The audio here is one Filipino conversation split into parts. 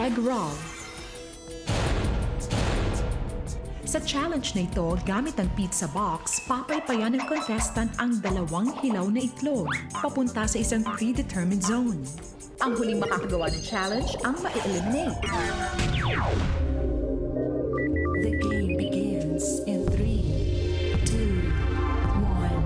egg roll. Sa challenge na ito, gamit ang pizza box, papaypayan ng contestant ang 2 hilaw na itlog papunta sa isang predetermined zone. Ang huling makakagawa ng challenge ang ma-eliminate. The game begins in 3, 2, 1.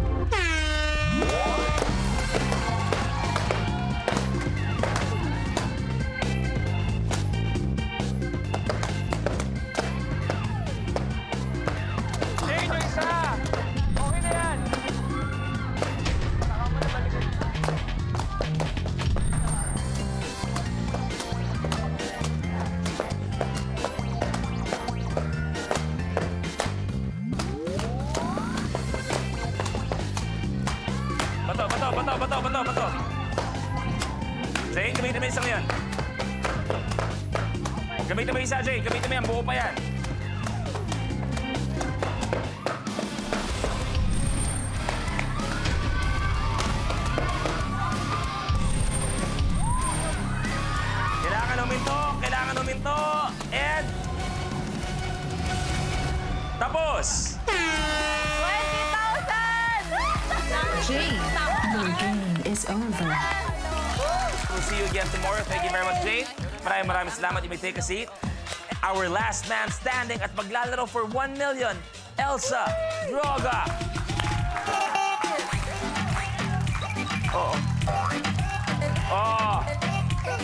Bato. Jane, gamitin mo isang yan. Gamitin mo isa, Jane. Gamitin mo yan. Buo pa yan. Kailangan huminto. And... tapos! 20,000! Jane, your game is over. We'll see you again tomorrow. Thank you very much, Jane. Maraming salamat. You may take a seat. Our last man standing at maglalaro for 1 million, Elsa Droga. Oh,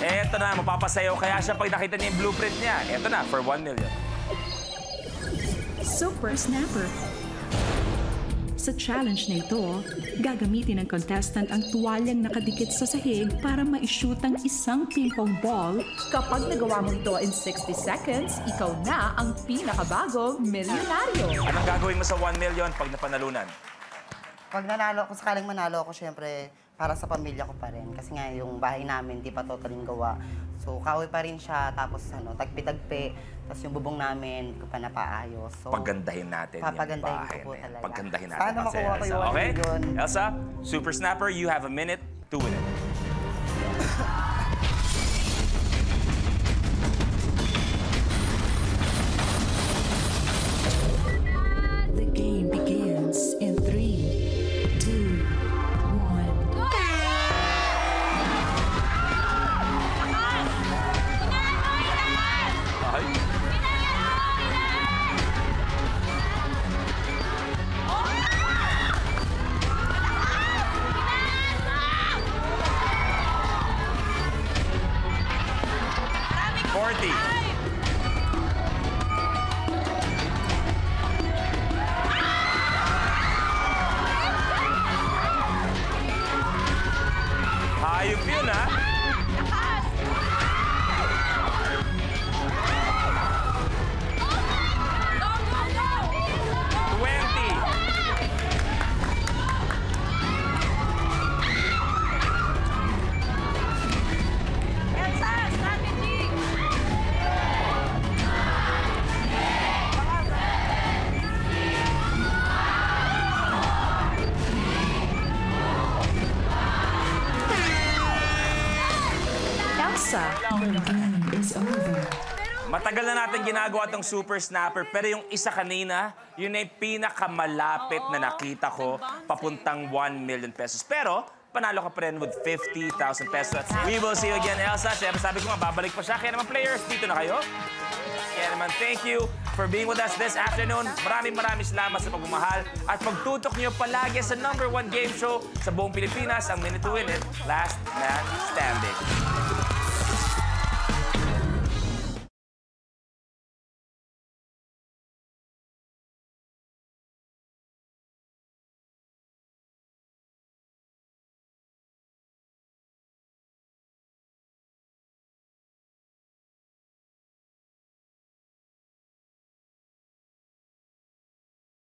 eto na, mapapasayaw kaya siya pag nakita niya yung blueprint niya. Eto na, for 1 million. Super Snapper. Sa challenge na ito, gagamitin ng contestant ang tuwalyang nakadikit sa sahig para ma-shoot ang isang ping-pong ball. Kapag nagawa mo ito in 60 seconds, ikaw na ang pinakabagong milyonaryo. Anong gagawin mo sa 1 million pag napanalunan? Pag nanalo, kung sakaling manalo ako, syempre, para sa pamilya ko pa rin. Kasi nga, yung bahay namin, di pa totaling gawa. So, kahoy pa rin siya, tapos tagpi-tagpi, tapos yung bubong namin, ko pa napaayos. So, pagandahin natin yung bahay ko po na yan. talaga. Pagandahin natin. Sana makuha ko yung Okay? yun. Elsa, Super Snapper, you have a minute to win it. The game begins in 3, 2, 1. Ay. Hayop yun, ha? Elsa, your game is over. Matagal na natin ginagawa itong Super Snapper, pero yung isa kanina, yun ay pinakamalapit na nakita ko papuntang 1 million pesos. Pero, panalo ka pa rin with 50,000 pesos. We will see you again, Elsa. Siyempre, sabi ko nga, babalik pa siya. Kaya naman, players, dito na kayo. Kaya naman, thank you for being with us this afternoon. Maraming salamat sa pagmamahal at pagtutok niyo palagi sa #1 game show sa buong Pilipinas, ang Minute to Win It, Last Man Standing.